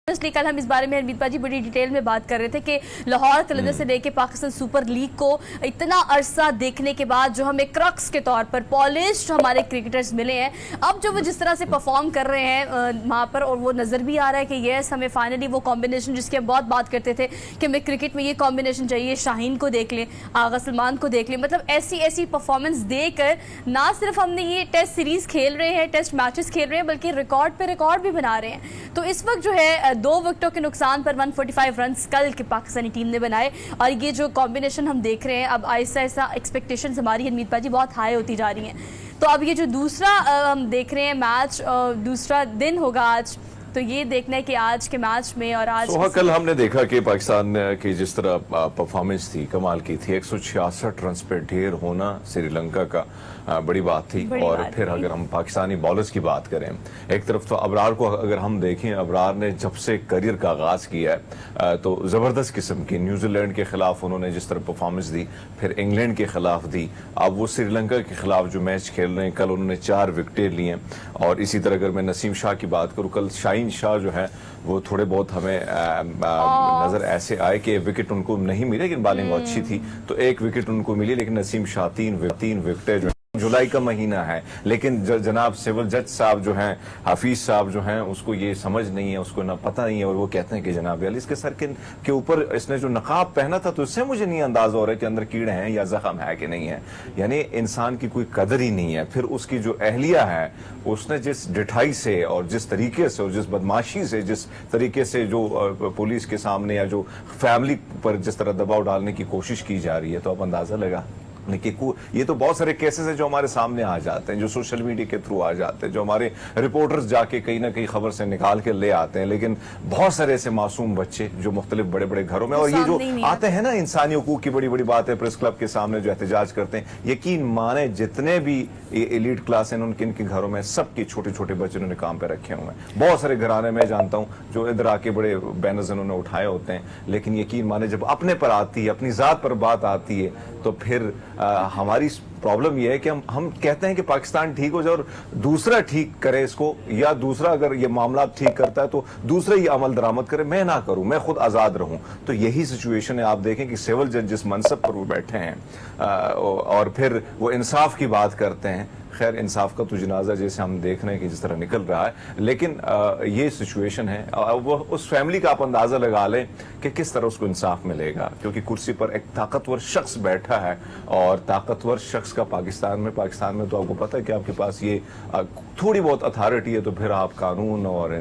कल हम इस बारे में हरमीत जी बड़ी डिटेल में बात कर रहे थे कि लाहौर कलंदर से लेके पाकिस्तान सुपर लीग को इतना अरसा देखने के बाद जो हमें क्रक्स के तौर पर पॉलिश्ड हमारे क्रिकेटर्स मिले हैं, अब जो वो जिस तरह से परफॉर्म कर रहे हैं वहाँ पर, और वो नज़र भी आ रहा है कि यस हमें फाइनली वो कॉम्बिनेशन जिसकी हम बहुत बात करते थे कि हमें क्रिकेट में ये कॉम्बिनेशन चाहिए, शाहीन को देख लें, आगा सलमान को देख लें, मतलब ऐसी ऐसी परफॉर्मेंस देकर ना सिर्फ हमने ये टेस्ट सीरीज़ खेल रहे हैं, टेस्ट मैचेस खेल रहे हैं, बल्कि रिकॉर्ड पे रिकॉर्ड भी बना रहे हैं। तो इस वक्त जो है 2 विकेटों के नुकसान पर 145 रन्स कल के पाकिस्तानी टीम ने बनाए, और ये जो कॉम्बिनेशन हम देख रहे हैं अब आहिस्ता आहिस्ता एक्सपेक्टेशंस हमारी हरमीत जी बहुत हाई होती जा रही हैं। तो अब ये जो दूसरा हम देख रहे हैं मैच, दूसरा दिन होगा आज, तो ये देखना है कि आज के मैच में और आज कल हमने देखा कि पाकिस्तान की जिस तरह परफॉर्मेंस थी, कमाल की थी। 166 रन्स पे ढेर होना श्रीलंका का बड़ी बात थी। और फिर अगर हम पाकिस्तानी बॉलर्स की बात करें, एक तरफ तो अबरार को अगर हम देखें, अबरार ने जब से करियर का आगाज किया है तो जबरदस्त किस्म की न्यूजीलैंड के खिलाफ उन्होंने जिस तरह परफॉर्मेंस दी, फिर इंग्लैंड के खिलाफ दी, अब वो श्रीलंका के खिलाफ जो मैच खेल रहे हैं, कल उन्होंने 4 विकेटें लिए। और इसी तरह अगर मैं नसीम शाह की बात करूं, कल शाहीन शाह जो है वो थोड़े बहुत हमें नजर ऐसे आए कि विकेट उनको नहीं मिले, लेकिन बॉलिंग अच्छी थी तो 1 विकेट उनको मिली। लेकिन नसीम शाह 3 विकेटें जो जुलाई का महीना है, लेकिन जनाब सिविल जज साहब जो हैं, हाफिज साहब जो हैं, उसको ये समझ नहीं है, उसको ना पता नहीं है, और वो कहते हैं कि जनाब अली इसके सर के ऊपर इसने जो नकाब पहना था तो इससे मुझे नहीं अंदाजा हो रहा है कि अंदर कीड़े हैं या जख्म है कि नहीं है। यानी इंसान की कोई कदर ही नहीं है। फिर उसकी जो अहलिया है, उसने जिस डिठाई से और जिस तरीके से और जिस बदमाशी से, जिस तरीके से जो पुलिस के सामने या जो फैमिली पर जिस तरह दबाव डालने की कोशिश की जा रही है, तो अब अंदाजा लगा कि ये तो बहुत सारे केसेस हैं जो हमारे सामने आ जाते हैं, जो सोशल मीडिया के थ्रू आ जाते हैं, जो हमारे रिपोर्टर्स जाके कहीं ना कहीं खबर से निकाल के ले आते हैं। लेकिन बहुत सारे ऐसे मासूम बच्चे जो मुख्तलिफ बड़े बड़े घरों में, और ये जो आते हैं ना इंसानी हुकूक की बड़ी बड़ी बात है, प्रेस क्लब के सामने जो एहतजाज करते हैं, यकीन माने जितने भी एलीट क्लास हैं उनके इनके घरों में सबके छोटे छोटे बच्चे उन्होंने काम पे रखे हुए हैं। बहुत सारे घराने में जानता हूँ जो इधर आके बड़े बैनर्स उन्होंने उठाए होते हैं, लेकिन यकीन माने जब अपने पर आती है, अपनी जात पर बात आती है, तो फिर हमारी प्रॉब्लम यह है कि हम कहते हैं कि पाकिस्तान ठीक हो जाए और दूसरा ठीक करे इसको, या दूसरा अगर ये मामला ठीक करता है तो दूसरा ही अमल दरामद करे, मैं ना करूं, मैं खुद आज़ाद रहूं। तो यही सिचुएशन है। आप देखें कि सिविल जज जिस मनसब पर वो बैठे हैं और फिर वो इंसाफ की बात करते हैं। खैर इंसाफ का तो जनाजा जैसे हम देख रहे हैं कि जिस तरह निकल रहा है, लेकिन ये सिचुएशन है। वो उस फैमिली का आप अंदाजा लगा लें कि किस तरह उसको इंसाफ मिलेगा, क्योंकि कुर्सी पर एक ताकतवर शख्स बैठा है, और ताकतवर शख्स का पाकिस्तान में तो आपको पता है कि आपके पास ये थोड़ी बहुत अथॉरिटी है, तो फिर आप कानून और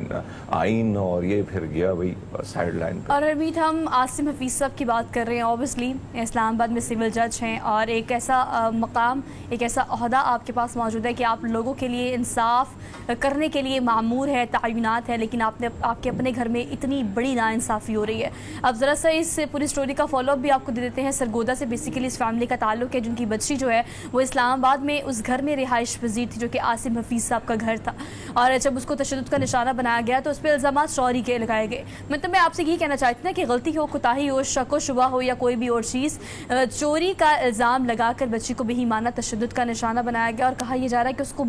आइन और ये फिर गया भाई साइड लाइन पर। और अभी हम आसिम हफीज साहब की बात कर रहे हैं। ऑब्वियसली इस्लामाबाद में सिविल जज हैं, और एक ऐसा मकाम, एक ऐसा अहदा आपके पास मौजूद है कि आप लोगों के लिए इंसाफ करने के लिए मामूर है, तयनात है, लेकिन आपके अपने घर में इतनी बड़ी नाइंसाफ़ी हो रही है। अब ज़रा सा इस पूरी स्टोरी का फॉलोअप भी आपको दे देते हैं। सरगोदा से बेसिकली इस फैमिली का ताल्लुक है, जिनकी बच्ची जो है वो इस्लामाबाद में उस घर में रिहाइश पजीर थी जो कि आसिम हफीज़ साहब का घर था, और जब उसको तशद्दुद का निशाना बनाया गया तो उस पर इल्ज़ामात चोरी के लगाए गए। मतलब मैं आपसे यही कहना चाहती हूँ कि गलती हो, कोताही हो, शक व शुबा हो या कोई भी और चीज़, चोरी का इल्ज़ाम लगाकर बच्ची को बेईमाना तशद्दुद का निशाना बनाया गया, और कहा यह जा रहा है कि उसको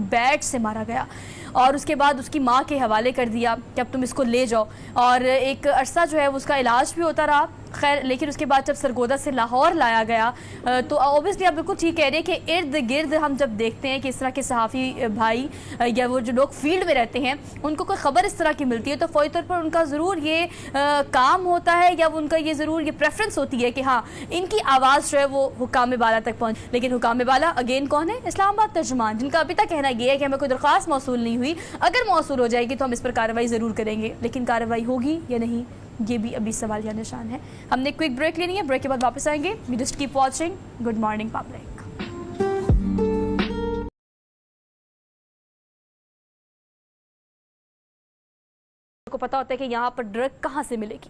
बैट से मारा गया, और उसके बाद उसकी माँ के हवाले कर दिया कि अब तुम इसको ले जाओ, और एक अरसा जो है उसका इलाज भी होता रहा। खैर लेकिन उसके बाद जब सरगोदा से लाहौर लाया गया तो ऑब्वियसली आप बिल्कुल ठीक कह रहे हैं कि इर्द गिर्द हम जब देखते हैं कि इस तरह के सहाफ़ी भाई या वो जो लोग फील्ड में रहते हैं, उनको कोई ख़बर इस तरह की मिलती है तो फ़ौरी तौर पर उनका ज़रूर ये काम होता है, या उनका ये ज़रूर ये प्रेफरेंस होती है कि हाँ इनकी आवाज़ जो है वो हुकाम बाला तक पहुँच। लेकिन हुकाम बाला अगेन कौन है? इस्लामाबाद तर्जुमान, जिनका अभी तक कहना ये है कि हमें कोई दरख्वास्त मौसूल नहीं हुई, अगर मौसूल हो जाएगी तो हम इस पर कार्रवाई ज़रूर करेंगे, लेकिन कार्रवाई होगी या नहीं ये भी अभी सवाल या निशान है। हमने क्विक ब्रेक लेनी है, ब्रेक के बाद वापस आएंगे। We just keep watching. Good morning public. को पता होता है कि यहाँ पर ड्रग कहाँ से मिलेगी,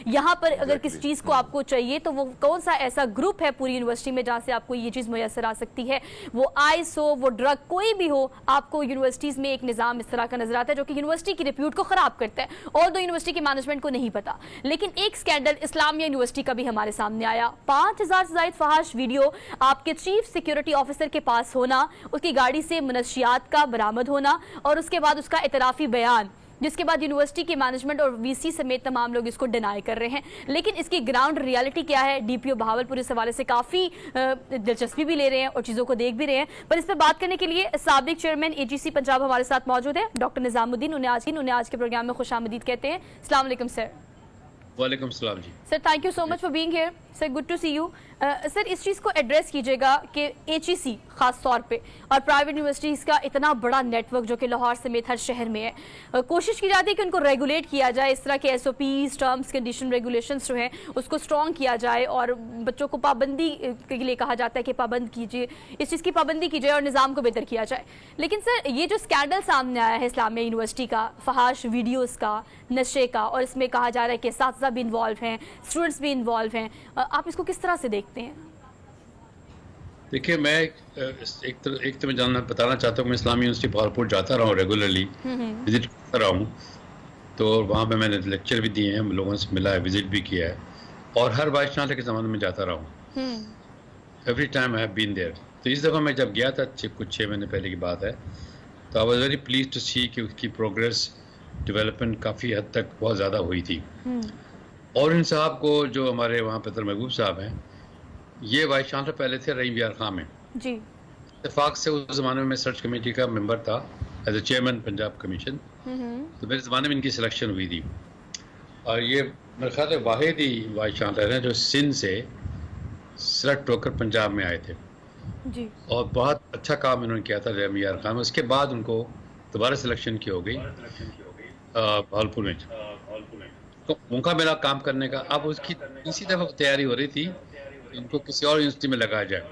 यहाँ पर अगर किस चीज़ को आपको चाहिए तो वो कौन सा ऐसा ग्रुप है पूरी यूनिवर्सिटी में जहाँ से आपको ये चीज़ मैसर आ सकती है। वो आइस हो, वो ड्रग कोई भी हो, आपको यूनिवर्सिटीज़ में एक निज़ाम इस तरह का नजर आता है जो कि यूनिवर्सिटी की रिप्यूट को ख़राब करता है, और दो यूनिवर्सिटी के मैनेजमेंट को नहीं पता। लेकिन एक स्कैंडल इस्लामिया यूनिवर्सिटी का भी हमारे सामने आया। 5000 से ज़ायद फहाश वीडियो आपके चीफ सिक्योरिटी ऑफिसर के पास होना, उसकी गाड़ी से मनशियात का बरामद होना, और उसके बाद उसका इतराफ़ी बयान जिसके बाद यूनिवर्सिटी के मैनेजमेंट और वीसी समेत तमाम लोग इसको डिनाई कर रहे हैं। लेकिन इसकी ग्राउंड रियलिटी क्या है, डीपीओ बहावलपुर इस हवाले से काफ़ी दिलचस्पी भी ले रहे हैं और चीज़ों को देख भी रहे हैं। पर इस पर बात करने के लिए साबिक चेयरमैन एजीसी पंजाब हमारे साथ मौजूद है, डॉक्टर निजामुद्दीन। उन्हें आज के प्रोग्राम में खुशामदीद कहते हैं। अस्सलाम वालेकुम सर। वालेकुम सलाम जी। Sir thank you so much for being here sir, good to see you. Sir इस चीज़ को एड्रेस कीजिएगा कि एचईसी ख़ास तौर पे और प्राइवेट यूनिवर्सिटीज़ का इतना बड़ा नेटवर्क जो कि लाहौर समेत हर शहर में है, कोशिश की जाती है कि उनको रेगुलेट किया जाए, इस तरह के एसओपीज, टर्म्स, कंडीशन, रेगुलेशंस जो हैं उसको स्ट्रॉन्ग किया जाए और बच्चों को पाबंदी के लिए कहा जाता है कि पाबंद कीजिए, इस चीज़ की पाबंदी की जाए और निज़ाम को बेहतर किया जाए। लेकिन सर ये जो स्कैंडल सामने आया है इस्लामिया यूनिवर्सिटी का, फहाश वीडियोज़ का, नशे का, और इसमें कहा जा रहा है कि असातिज़ा भी इन्वॉल्व हैं, स्टूडेंट्स भी इन्वॉल्व हैं, आप इसको किस तरह से देखते हैं? देखिए, मैं एक तो मैं बताना चाहता हूँ, मैं इस्लामी यूनिवर्सिटी बहावलपुर जाता रहा हूँ, रेगुलरली विजिट करता रहा हूँ। तो वहाँ पे मैंने लेक्चर भी दिए हैं, लोगों से मिला है, विजिट भी किया है, और हर वाइस चांसलर के ज़माने में जाता रहा हूँ। Every time I have been there. तो इस दफ़ा मैं जब गया था, कुछ 6 महीने पहले की बात है, तो I was very please to see कि उसकी प्रोग्रेस, डेवलपमेंट काफ़ी हद तक बहुत ज़्यादा हुई थी। और इन साहब को, जो हमारे वहाँ पर महबूब साहब हैं, ये वाइस चांसलर पहले थे रहीम यार खां में जी। इत्तेफाक से उस ज़माने में मैं सर्च कमेटी का मेंबर था as a chairman Punjab commission. तो मेरे ज़माने में इनकी सिलेक्शन हुई थी, और ये मेरे ख्याल है वाहिद ही वाइस चांसलर हैं जो सिंध से सेलेक्ट होकर पंजाब में आए थे जी। और बहुत अच्छा काम इन्होंने किया था रहीम यार खां में। उसके बाद उनको दोबारा सिलेक्शन की हो गई बहावलपुर में, तो उनका मेरा काम करने का। अब उसकी इसी दफ़ा तैयारी हो रही थी, इनको किसी और यूनिवर्सिटी में लगाया जाए।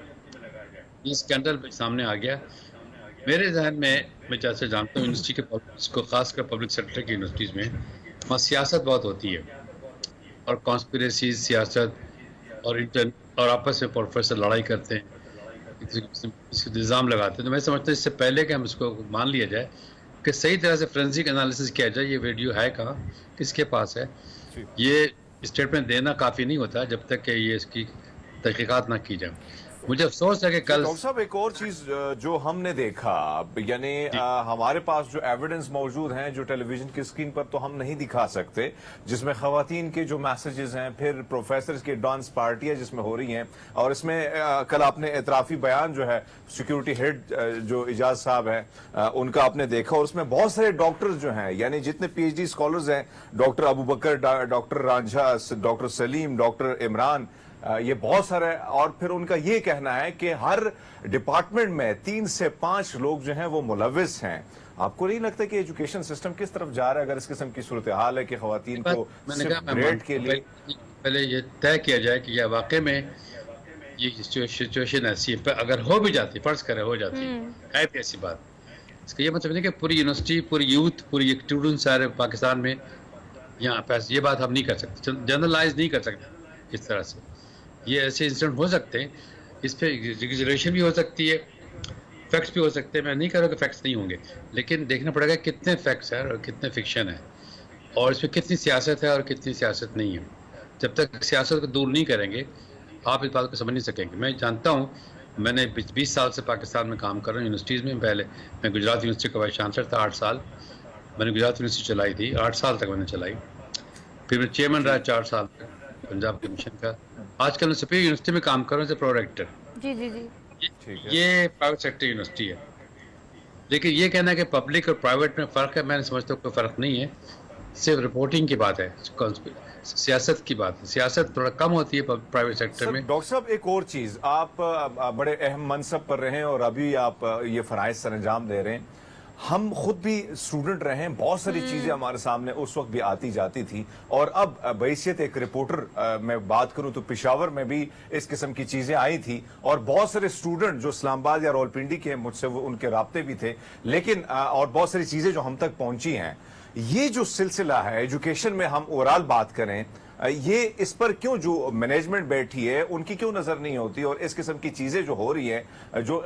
ये स्कैंडल सामने आ गया मेरे जहन में। मैं जैसे जानता हूँ यूनिवर्सिटी के खासकर पब्लिक सेक्टर की यूनिवर्सिटीज़ में वहाँ सियासत बहुत होती है, और कॉन्स्पिरेसी, सियासत और आपस में प्रोफेसर लड़ाई करते हैं, इल्ज़ाम लगाते हैं। तो मैं समझता हूँ इससे पहले कि हम इसको मान लिया जाए कि सही तरह से फोरेंसिक एनालिसिस किया जाए, ये वीडियो है कहाँ, किसके पास है, ये स्टेटमेंट देना काफ़ी नहीं होता जब तक कि ये इसकी तहकीकात ना की जाए। मुझे अफसोस है कि कल डॉक्टर साहब एक और चीज जो हमने देखा, यानी हमारे पास जो एविडेंस मौजूद हैं जो टेलीविजन की स्क्रीन पर तो हम नहीं दिखा सकते, जिसमें खवातीन के जो मैसेजेस हैं, फिर प्रोफेसर की डांस पार्टियां जिसमें हो रही हैं, और इसमें कल आपने एतराफी बयान जो है सिक्योरिटी हेड जो इजाज साहब हैं उनका आपने देखा, और उसमें बहुत सारे डॉक्टर्स जो हैं, यानी जितने पीएचडी स्कॉलर्स हैं, doctor Abu Bakar, doctor Ranjha, doctor Salim, doctor Imran, ये बहुत सारे, और फिर उनका ये कहना है कि हर डिपार्टमेंट में 3 से 5 लोग जो हैं वो मुलविस हैं। आपको नहीं लगता कि एजुकेशन सिस्टम किस तरफ जा रहा है अगर इस किस्म की सूरत हाल है कि खवातीन को ग्रेड के लिए पहले ये तय किया जाए कि यह वाकई में ये सिचुएशन ऐसी है, अगर हो भी जाती, फर्ज करे हो जाती है भी ऐसी बात, इसका ये मतलब नहीं कि पूरी यूनिवर्सिटी, पूरी यूथ, पूरी स्टूडेंट सारे पाकिस्तान में यहाँ पे ये बात हम नहीं कर सकते, जनरलाइज नहीं कर सकते इस तरह से। ये ऐसे इंसिडेंट हो सकते हैं, इस पर एग्जैजरेशन भी हो सकती है, फैक्ट्स भी हो सकते हैं। मैं नहीं कह रहा कि फैक्ट्स नहीं होंगे, लेकिन देखना पड़ेगा कितने फैक्ट्स हैं और कितने फिक्शन है, और इसमें कितनी सियासत है और कितनी सियासत नहीं है। जब तक सियासत को दूर नहीं करेंगे आप इस बात को समझ नहीं सकेंगे। मैं जानता हूँ, मैंने 20 साल से पाकिस्तान में काम कर रहा हूँ यूनिवर्सिटीज़ में। पहले मैं गुजरात यूनिवर्सिटी का वाइस चांसलर था, 8 साल मैंने गुजरात यूनिवर्सिटी चलाई थी, 8 साल तक मैंने चलाई। फिर मैं चेयरमैन रहा 4 साल तक पंजाब कमीशन का। आजकल मैं सुपीरियर यूनिवर्सिटी में काम कर रहा हूँ, प्रोरेक्टर। जी जी जी। ये प्राइवेट सेक्टर यूनिवर्सिटी है, लेकिन ये कहना है कि पब्लिक और प्राइवेट में फ़र्क है, मैं समझता हूँ कोई फ़र्क नहीं है, सिर्फ रिपोर्टिंग की बात है, सियासत की बात है। सियासत थोड़ा कम होती है प्राइवेट सेक्टर में। डॉक्टर साहब एक और चीज, आप बड़े अहम मनसब पर रहे हैं और अभी आप ये फराइज सर अंजाम दे रहे हैं। हम खुद भी स्टूडेंट रहे हैं, बहुत सारी चीजें हमारे सामने उस वक्त भी आती जाती थी, और अब बहैसियत एक रिपोर्टर मैं बात करूं तो पेशावर में भी इस किस्म की चीजें आई थी, और बहुत सारे स्टूडेंट जो इस्लामाबाद या रावलपिंडी के, मुझसे वो उनके राब्ते भी थे, लेकिन और बहुत सारी चीजें जो हम तक पहुंची हैं। ये जो सिलसिला है एजुकेशन में, हम ओवरऑल बात करें, یہ اس پر کیوں جو مینجمنٹ بیٹھی ہے ان کی کیوں نظر نہیں ہوتی, اور اس قسم کی چیزیں جو ہو رہی ہیں جو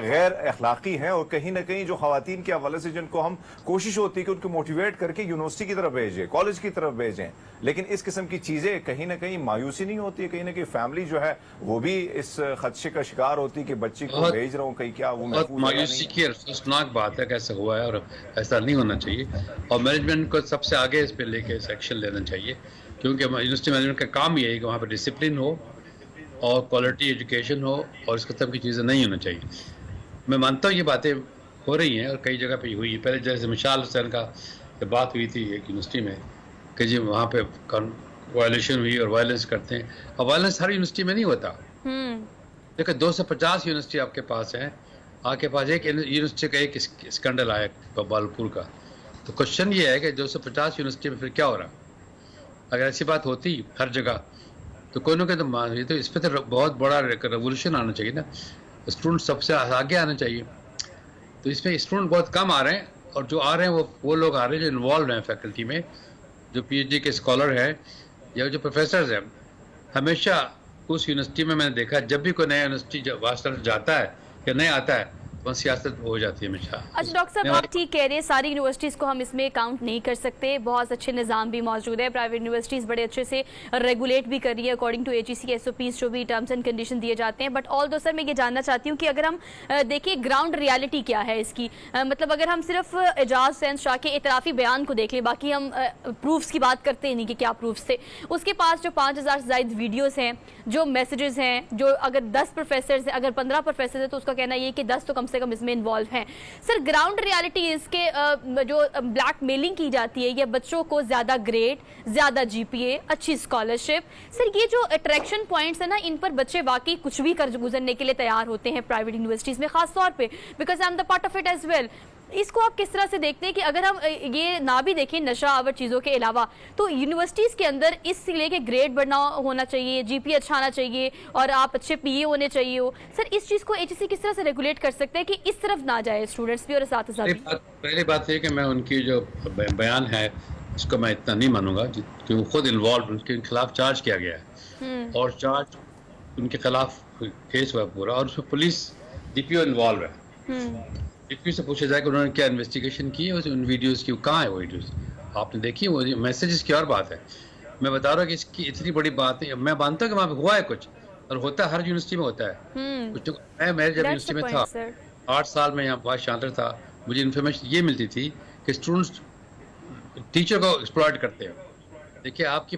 غیر اخلاقی ہیں, اور کہیں نہ کہیں جو خواتین کے حوالے سے جن کو ہم کوشش ہوتی ہے کہ ان کو موٹیویٹ کر کے یونیورسٹی کی طرف بھیجیں, کالج کی طرف بھیجیں, لیکن اس قسم کی چیزیں کہیں نہ کہیں مایوسی نہیں ہوتی ہے, کہیں نہ کہیں فیملی جو ہے وہ بھی اس خدشے کا شکار ہوتی ہے کہ بچی کو بھیج رہا ہوں کہیں کیا وہ بہت مایوسی کی افسوسناک بات ہے کہ ایسا ہوا ہے, اور ایسا نہیں ہونا چاہیے, اور مینجمنٹ کو سب سے آگے اس پہ لے کے ایکشن لینا چاہیے, کیونکہ یونیورسٹی مینجمنٹ کا کام یہ ہے کہ وہاں پہ ڈسپلن ہو اور کوالٹی ایجوکیشن ہو, اور اس قسم کی چیزیں نہیں ہونا چاہیے. میں مانتا ہوں یہ باتیں ہو رہی ہیں اور کئی جگہ پہ ہوئی. پہلے جیسے مشال حسین کا بات ہوئی تھی ایک یونیورسٹی میں کہ جی وہاں پہ وائلیشن ہوئی اور وائلنس کرتے ہیں, اور وائلنس ہر یونیورسٹی میں نہیں ہوتا. دیکھیں 250 یونیورسٹی آپ کے پاس ہیں, آپ کے پاس ایک یونیورسٹی کا ایک اسکینڈل آیا بالپور کا, تو کوشچن یہ ہے کہ 250 یونیورسٹی میں پھر کیا ہو رہا؟ اگر ایسی بات ہوتی ہر جگہ تو کوئی نہ کوئی تو اس پہ تو بہت بڑا ریولیوشن آنا چاہیے نا, اسٹوڈنٹ سب سے آگے آنا چاہیے. تو اس میں اسٹوڈنٹ بہت کم آ رہے ہیں, اور جو آ رہے ہیں وہ لوگ آ رہے ہیں جو انوالو ہیں فیکلٹی میں, جو پی ایچ ڈی کے اسکالر ہیں یا جو پروفیسرز ہیں. ہمیشہ اس یونیورسٹی میں نے دیکھا جب بھی کوئی نیا یونیورسٹی جاتا ہے یا نیا آتا ہے وہاں سیاست ہو جاتی ہے ہمیشہ. اچھا ڈاکٹر صاحب آپ ٹھیک کہہ رہے ہیں, ساری یونیورسٹیز کو ہم اس میں کاؤنٹ نہیں کر سکتے, بہت اچھے نظام بھی موجود ہے, پرائیویٹ یونیورسٹیز بڑے اچھے سے ریگولیٹ بھی کر رہی ہے اکارڈنگ ٹو AGC SOPs جو بھی ٹرمز اینڈ کنڈیشن دیے جاتے ہیں. بٹ آل دو سر میں یہ جاننا چاہتی ہوں کہ اگر ہم دیکھیں گراؤنڈ ریالٹی کیا ہے اس کی, مطلب اگر ہم صرف اعجاز حسین شاہ کے اعترافی بیان کو دیکھ لیں, باقی ہم پروفس کی بات کرتے نہیں کہ کیا پروفس تھے, اس کے پاس جو 5000 سے زائد ویڈیوز ہیں, جو میسیجز ہیں, جو اگر 10 پروفیسرز ہیں, اگر 15 پروفیسرز ہیں تو اس کا کہنا یہ کہ 10 تو کم سے کم اس میں انوالو ہیں. سر گراؤنڈ ریالٹی اس کے جو بلیک میلنگ کی جاتی ہے یا بچوں کو زیادہ گریڈ, زیادہ GPA, اچھی اسکالرشپ, سر یہ جو اٹریکشن پوائنٹس ہیں نا ان پر بچے واقعی کچھ بھی کر گزرنے کے لیے تیار ہوتے ہیں پرائیویٹ یونیورسٹیز میں خاص طور پہ, because I am the part of it as well. اس کو آپ کس طرح سے دیکھتے ہیں کہ اگر ہم یہ نہ بھی دیکھیں نشہ آور چیزوں کے علاوہ تو یونیورسٹیز کے اندر اس سے لے کے گریڈ بڑھنا ہونا چاہیے, GPA اچھا آنا چاہیے, اور آپ اچھے PA ہونے چاہیے ہو, سر اس چیز کو AGC کس طرح سے ریگولیٹ کر سکتے ہیں کہ اس طرف نہ جائے اسٹوڈنٹس بھی اور اساتذہ بھی؟ پہلی بات یہ کہ میں ان کی جو بیان ہے اس کو میں اتنا نہیں مانوں گا کہ وہ خود انوالو, ان کے خلاف چارج کیا گیا ہے اور چارج ان کے خلاف کیس ہوا پورا, اور اس میں پولیس DPO انوالو ہے. DPO سے پوچھا جائے کہ انہوں نے کیا انویسٹیگیشن کی ہے ان ویڈیوز کی, کہاں ہے وہ ویڈیوز آپ نے دیکھی, وہ میسیجز کی اور بات ہے. میں بتا رہا ہوں کہ اس کی اتنی بڑی بات ہے, میں مانتا ہوں کہ وہاں پہ ہوا ہے کچھ, اور ہوتا ہے ہر یونیورسٹی میں ہوتا ہے. میں جب یونیورسٹی میں تھا 8 سال میں یہاں وائس چانسلر تھا, مجھے انفارمیشن یہ ملتی تھی کہ اسٹوڈنٹس ٹیچر کو ایکسپلائٹ کرتے ہیں. دیکھیے آپ کی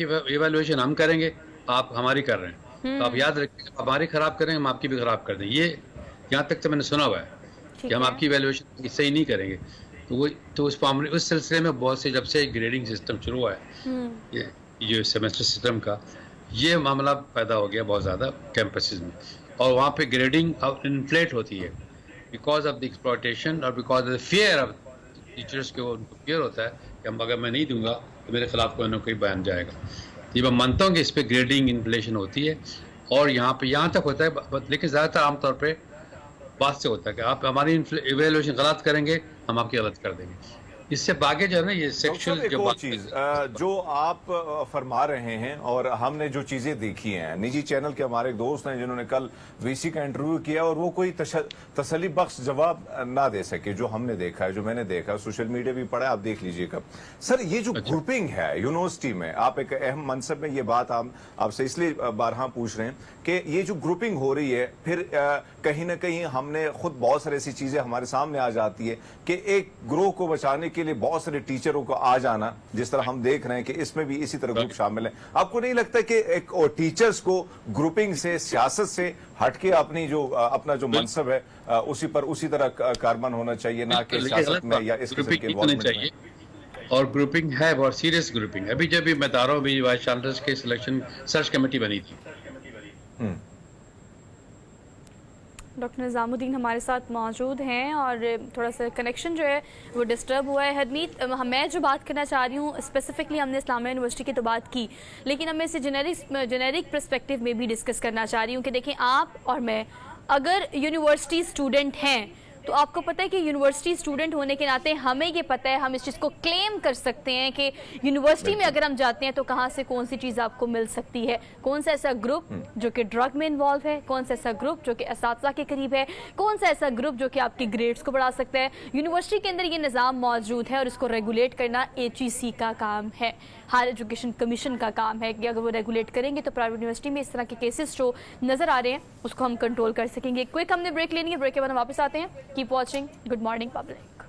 ایویلویشن ہم کریں گے, آپ ہماری کر رہے ہیں, تو آپ یاد رکھیں ہماری خراب کریں ہم آپ کی بھی خراب کر دیں. یہ یہاں تک تو میں نے سنا ہوا ہے کہ ہم آپ کی ایویلویشن صحیح نہیں کریں گے. تو اس سلسلے میں بہت سے جب سے گریڈنگ سسٹم شروع ہوا ہے, یہ سیمسٹر سسٹم کا یہ معاملہ پیدا ہو گیا بہت زیادہ کیمپسز میں, اور وہاں پہ گریڈنگ انفلیٹ ہوتی ہے بیکاز آف دی ایکسپلائٹیشن اور because of the fear of teachers کے, ان کو فیئر ہوتا ہے کہ اگر میں نہیں دوں گا تو میرے خلاف کوئی نہ کوئی بیان جائے گا. یہ میں مانتا ہوں کہ اس پہ گریڈنگ انفلیشن ہوتی ہے, اور یہاں تک ہوتا ہے, لیکن زیادہ تر عام طور پہ بات سے ہوتا ہے کہ آپ ہماری ایویلویشن غلط کریں گے ہم آپ کی غلط کر دیں گے. اس سے باقی جو ہے نا یہ سیکشل جو چیز جو آپ فرما رہے ہیں, اور ہم نے جو چیزیں دیکھی ہیں, نجی چینل کے ہمارے دوست ہیں جنہوں نے کل VC کا انٹرویو کیا اور وہ کوئی تسلی بخش جواب نہ دے سکے, جو ہم نے دیکھا ہے, جو میں نے دیکھا, سوشل میڈیا بھی پڑھا, آپ دیکھ لیجئے گا. سر یہ جو گروپنگ ہے یونیورسٹی میں, آپ ایک اہم منصب میں, یہ بات آپ سے اس لیے بارہا پوچھ رہے ہیں کہ یہ جو گروپنگ ہو رہی ہے, پھر کہیں نہ کہیں ہم نے خود بہت ساری ایسی چیزیں ہمارے سامنے آ جاتی ہے کہ ایک گروہ کو بچانے کے لیے بہت سارے ٹیچروں کو آ جانا, جس طرح ہم دیکھ رہے ہیں کہ اس میں بھی اسی طرح گروپ شامل ہیں. آپ کو نہیں لگتا کہ ایک ٹیچرز کو گروپنگ سے, سیاست سے ہٹ کے اپنا جو منصب ہے اسی طرح کاربن ہونا چاہیے, نہ کہ سیاست میں یا اس قسم کے انوالومنٹ میں؟ اور گروپنگ ہے بہت سیریس گروپنگ. ابھی جب میں بتا رہا ہوں ابھی وائس چانسلرز کے سلیکشن سرچ کمیٹی بنی تھی. ڈاکٹر نظام الدین ہمارے ساتھ موجود ہیں, اور تھوڑا سا کنیکشن جو ہے وہ ڈسٹرب ہوا ہے. حدمیت, میں جو بات کرنا چاہ رہی ہوں اسپیسیفکلی ہم نے اسلامیہ یونیورسٹی کی تو بات کی, لیکن اب میں اسے جنیرک پرسپیکٹیو میں بھی ڈسکس کرنا چاہ رہی ہوں کہ دیکھیں آپ اور میں اگر یونیورسٹی اسٹوڈنٹ ہیں تو آپ کو پتہ ہے کہ یونیورسٹی اسٹوڈنٹ ہونے کے ناطے ہمیں یہ پتہ ہے, ہم اس چیز کو کلیم کر سکتے ہیں کہ یونیورسٹی میں اگر ہم جاتے ہیں تو کہاں سے کون سی چیز آپ کو مل سکتی ہے, کون سا ایسا گروپ جو کہ ڈرگ میں انوالو ہے, کون سا ایسا گروپ جو کہ اساتذہ کے قریب ہے, کون سا ایسا گروپ جو کہ آپ کی گریڈز کو بڑھا سکتا ہے. یونیورسٹی کے اندر یہ نظام موجود ہے اور اس کو ریگولیٹ کرنا HEC کا کام ہے, ہائر ایجوکیشن کمیشن کا کام ہے کہ اگر وہ ریگولیٹ کریں گے تو پرائیویٹ یونیورسٹی میں اس طرح کے کیسز جو نظر آ رہے ہیں اس کو ہم کنٹرول کر سکیں گے. کوئک ہم نے بریک لینی ہے, بریک کے بعد ہم واپس آتے ہیں. Keep watching good morning public.